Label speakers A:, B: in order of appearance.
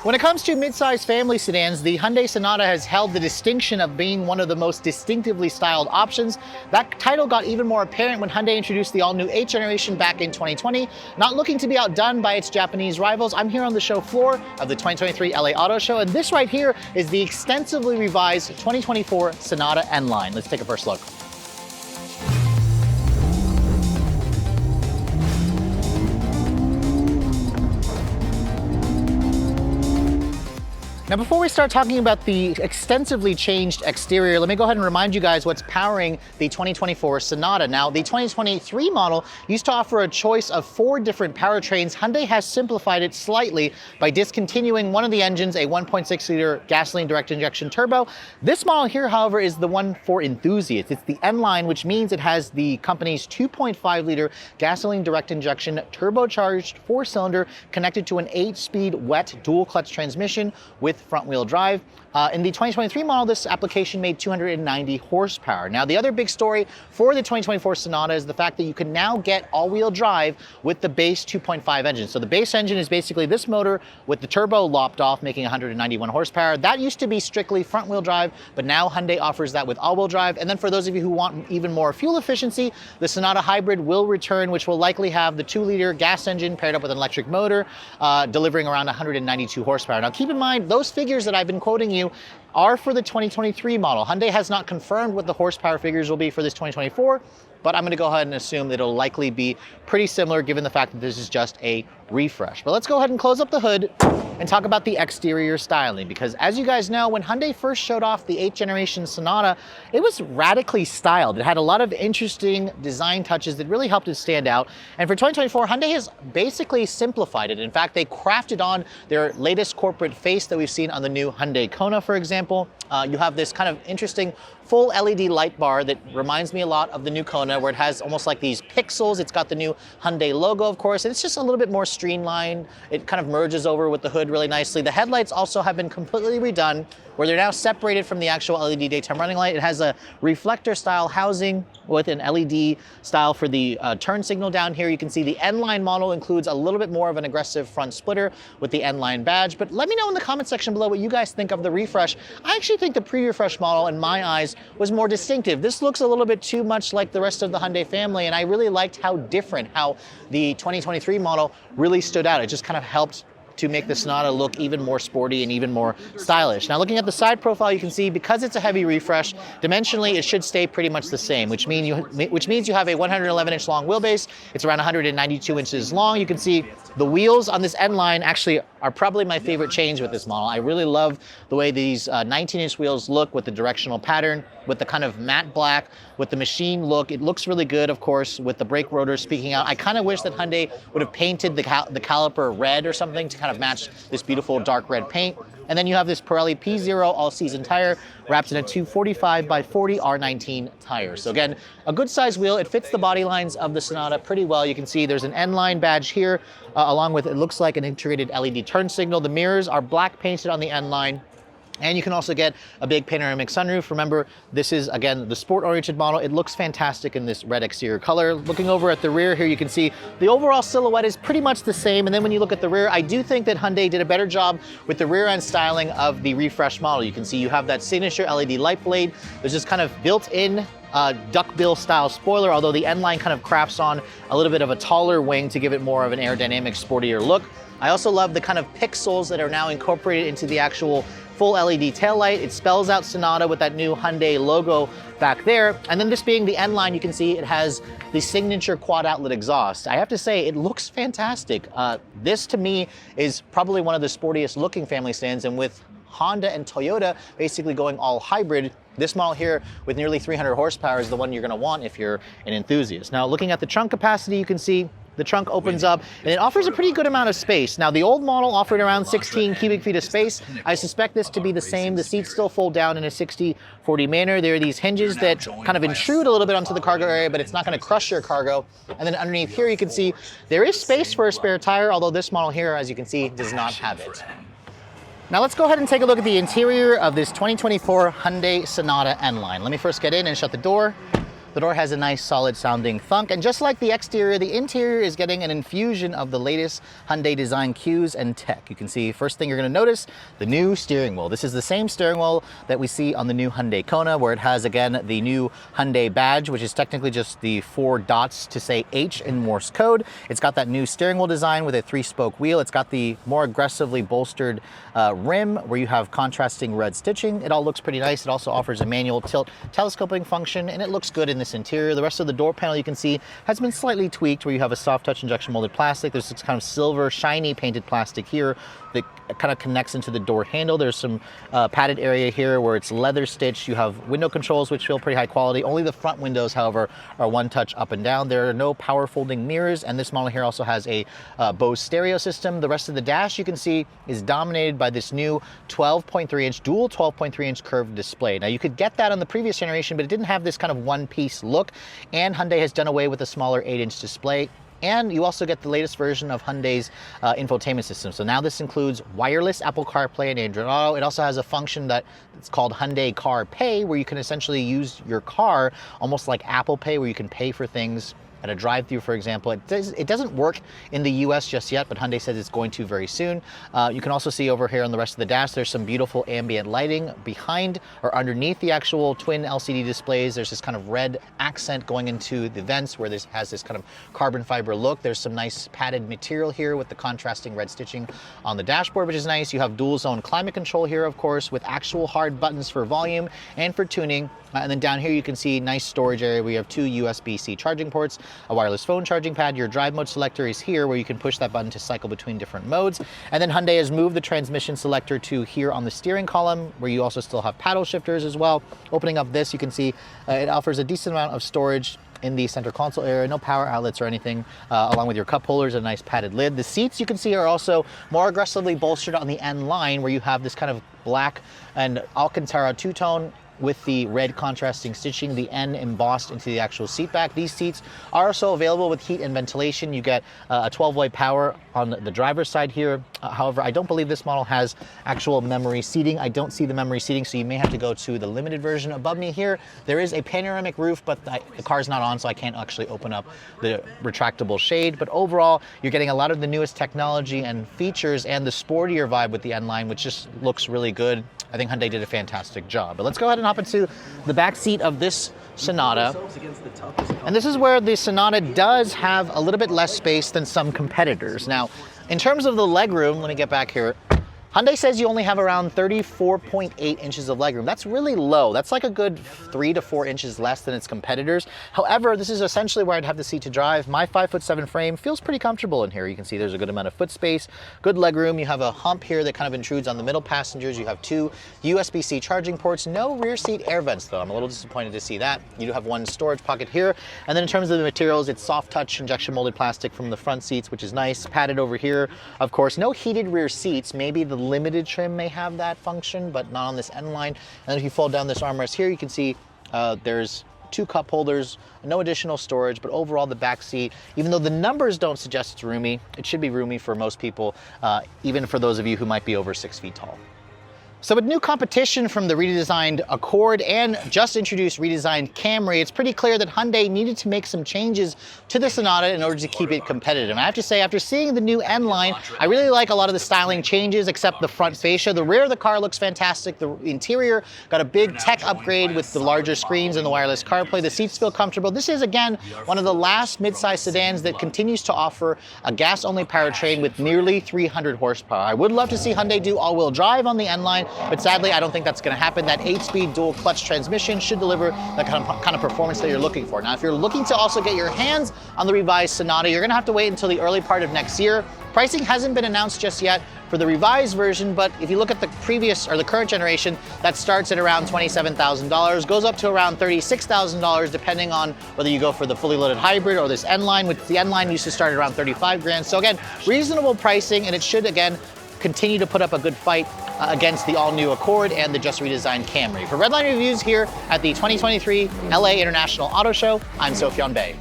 A: When it comes to mid-size family sedans, the Hyundai Sonata has held the distinction of being one of the most distinctively styled options. That title got even more apparent when Hyundai introduced the all-new 8th generation back in 2020. Not looking to be outdone by its Japanese rivals, I'm here on the show floor of the 2023 LA Auto Show, and this right here is the extensively revised 2024 Sonata N-Line. Let's take a first look. Now, before we start talking about the extensively changed exterior, let me go ahead and remind you guys what's powering the 2024 Sonata. Now, the 2023 model used to offer a choice of 4 different powertrains. Hyundai has simplified it slightly by discontinuing one of the engines, a 1.6-liter gasoline direct injection turbo. This model here, however, is the one for enthusiasts. It's the N-Line, which means it has the company's 2.5-liter gasoline direct injection turbocharged 4-cylinder connected to an 8-speed wet dual-clutch transmission with front-wheel drive. In the 2023 model, this application made 290 horsepower. Now, the other big story for the 2024 Sonata is the fact that you can now get all-wheel drive with the base 2.5 engine. So the base engine is basically this motor with the turbo lopped off, making 191 horsepower. That used to be strictly front-wheel drive, but now Hyundai offers that with all-wheel drive. And then for those of you who want even more fuel efficiency, the Sonata Hybrid will return, which will likely have the 2-liter gas engine paired up with an electric motor, delivering around 192 horsepower. Now, keep in mind, those figures that I've been quoting you are for the 2023 model. Hyundai has not confirmed what the horsepower figures will be for this 2024, but I'm going to go ahead and assume that it'll likely be pretty similar given the fact that this is just a refresh. But let's go ahead and close up the hood and talk about the exterior styling, because as you guys know, when Hyundai first showed off the 8th generation Sonata, it was radically styled. It had a lot of interesting design touches that really helped it stand out. And for 2024, Hyundai has basically simplified it. In fact, they crafted on their latest corporate face that we've seen on the new Hyundai Kona, for example. You have this kind of interesting full LED light bar that reminds me a lot of the new Kona, where it has almost like these pixels. It's got the new Hyundai logo, of course, and it's just a little bit more streamlined. It kind of merges over with the hood really nicely. The headlights also have been completely redone, where they're now separated from the actual LED daytime running light. It has a reflector style housing with an LED style for the turn signal down here. You can see the N-Line model includes a little bit more of an aggressive front splitter with the N-Line badge. But let me know in the comment section below what you guys think of the refresh. I actually think the pre-refresh model, in my eyes, was more distinctive. This looks a little bit too much like the rest of the Hyundai family, and I really liked how different, how the 2023 model really stood out. It just kind of helped to make the Sonata look even more sporty and even more stylish. Now, looking at the side profile, you can see because it's a heavy refresh, dimensionally it should stay pretty much the same, which means you have a 111-inch long wheelbase. It's around 192 inches long. You can see the wheels on this N-Line actually are probably my favorite change with this model. I really love the way these 19-inch wheels look with the directional pattern, with the kind of matte black, with the machine look. It looks really good, of course, with the brake rotors speaking out. I kind of wish that Hyundai would have painted the caliper red or something to kind of match this beautiful dark red paint. And then you have this Pirelli P0 all-season tire wrapped in a 245 by 40 R19 tire. So again, a good size wheel. It fits the body lines of the Sonata pretty well. You can see there's an N-Line badge here, along with, it looks like, an integrated LED turn signal. The mirrors are black painted on the N-Line. And you can also get a big panoramic sunroof. Remember, this is, again, the sport-oriented model. It looks fantastic in this red exterior color. Looking over at the rear here, you can see the overall silhouette is pretty much the same. And then when you look at the rear, I do think that Hyundai did a better job with the rear-end styling of the refreshed model. You can see you have that signature LED light blade. There's this kind of built-in duckbill style spoiler, although the N-Line kind of crafts on a little bit of a taller wing to give it more of an aerodynamic, sportier look. I also love the kind of pixels that are now incorporated into the actual full LED taillight. It spells out Sonata with that new Hyundai logo back there. And then this being the N-Line, you can see it has the signature quad outlet exhaust. I have to say, it looks fantastic. This to me is probably one of the sportiest looking family sedans, and with Honda and Toyota basically going all hybrid, this model here with nearly 300 horsepower is the one you're gonna want if you're an enthusiast. Now, looking at the trunk capacity, you can see the trunk opens up and it offers a pretty good amount of space. Now, the old model offered around 16 cubic feet of space. I suspect this to be the same. The seats still fold down in a 60-40 manner. There are these hinges that kind of intrude a little bit onto the cargo area, but it's not gonna crush your cargo. And then underneath here, you can see there is space for a spare tire, although this model here, as you can see, does not have it. Now let's go ahead and take a look at the interior of this 2024 Hyundai Sonata N-Line. Let me first get in and shut the door. The door has a nice solid sounding thunk, and just like the exterior, the interior is getting an infusion of the latest Hyundai design cues and tech. You can see, first thing you're gonna notice, the new steering wheel. This is the same steering wheel that we see on the new Hyundai Kona, where it has, again, the new Hyundai badge, which is technically just the 4 dots to say H in Morse code. It's got that new steering wheel design with a 3-spoke wheel. It's got the more aggressively bolstered rim where you have contrasting red stitching. It all looks pretty nice. It also offers a manual tilt telescoping function, and it looks good in this interior. The rest of the door panel, you can see, has been slightly tweaked, where you have a soft touch injection molded plastic. There's this kind of silver shiny painted plastic here that kind of connects into the door handle. There's some padded area here where it's leather stitched. You have window controls, which feel pretty high quality. Only the front windows, however, are one touch up and down. There are no power folding mirrors, and this model here also has a Bose stereo system. The rest of the dash, you can see, is dominated by this new 12.3-inch dual 12.3-inch curved display. Now, you could get that on the previous generation, but it didn't have this kind of one-piece look, and Hyundai has done away with a smaller 8-inch display. And you also get the latest version of Hyundai's infotainment system. So now this includes wireless Apple CarPlay and Android Auto. It also has a function that it's called Hyundai Car Pay, where you can essentially use your car almost like Apple Pay, where you can pay for things at a drive-through, for example. It doesn't work in the US just yet, but Hyundai says it's going to very soon. You can also see over here on the rest of the dash, there's some beautiful ambient lighting behind or underneath the actual twin LCD displays. There's this kind of red accent going into the vents where this has this kind of carbon fiber look. There's some nice padded material here with the contrasting red stitching on the dashboard, which is nice. You have dual zone climate control here, of course, with actual hard buttons for volume and for tuning. And then down here you can see nice storage area. We have 2 USB-C charging ports, a wireless phone charging pad. Your drive mode selector is here, where you can push that button to cycle between different modes. And then Hyundai has moved the transmission selector to here on the steering column, where you also still have paddle shifters as well. Opening up this, you can see it offers a decent amount of storage in the center console area, no power outlets or anything, along with your cup holders and a nice padded lid. The seats, you can see, are also more aggressively bolstered on the N line, where you have this kind of black and Alcantara two-tone with the red contrasting stitching, the N embossed into the actual seat back. These seats are also available with heat and ventilation. You get a 12-way power on the driver's side here. However, I don't believe this model has actual memory seating. I don't see the memory seating, so you may have to go to the limited version. Above me here, there is a panoramic roof, but the car's not on, so I can't actually open up the retractable shade. But overall, you're getting a lot of the newest technology and features and the sportier vibe with the N-Line, which just looks really good. I think Hyundai did a fantastic job. But let's go ahead and hop into the back seat of this Sonata. And this is where the Sonata does have a little bit less space than some competitors. Now, in terms of the legroom, let me get back here. Hyundai says you only have around 34.8 inches of legroom. That's really low. That's like a good 3 to 4 inches less than its competitors. However, this is essentially where I'd have the seat to drive. My 5'7" frame feels pretty comfortable in here. You can see there's a good amount of foot space, good legroom. You have a hump here that kind of intrudes on the middle passengers. You have 2 USB-C charging ports, no rear seat air vents though. I'm a little disappointed to see that. You do have 1 storage pocket here. And then in terms of the materials, it's soft touch injection molded plastic from the front seats, which is nice. Padded over here, of course, no heated rear seats. Maybe the limited trim may have that function, but not on this N-Line. And then if you fold down this armrest here, you can see there's 2 cup holders, no additional storage, but overall the back seat, even though the numbers don't suggest it's roomy, it should be roomy for most people, even for those of you who might be over 6 feet tall. So with new competition from the redesigned Accord and just introduced redesigned Camry, it's pretty clear that Hyundai needed to make some changes to the Sonata in order to keep it competitive. And I have to say, after seeing the new N-Line, I really like a lot of the styling changes except the front fascia. The rear of the car looks fantastic. The interior got a big tech upgrade with the larger screens and the wireless CarPlay. The seats feel comfortable. This is, again, one of the last mid-size sedans that continues to offer a gas-only powertrain with nearly 300 horsepower. I would love to see Hyundai do all-wheel drive on the N-Line, but sadly, I don't think that's going to happen. That 8-speed dual clutch transmission should deliver the kind of performance that you're looking for. Now, if you're looking to also get your hands on the revised Sonata, you're going to have to wait until the early part of next year. Pricing hasn't been announced just yet for the revised version, but if you look at the previous or the current generation, that starts at around $27,000, goes up to around $36,000, depending on whether you go for the fully loaded hybrid or this N-Line, which the N-Line used to start at around 35 grand. So again, reasonable pricing, and it should, again, continue to put up a good fight against the all-new Accord and the just redesigned Camry. For Redline Reviews here at the 2023 LA International Auto Show, I'm Sofyan Bey.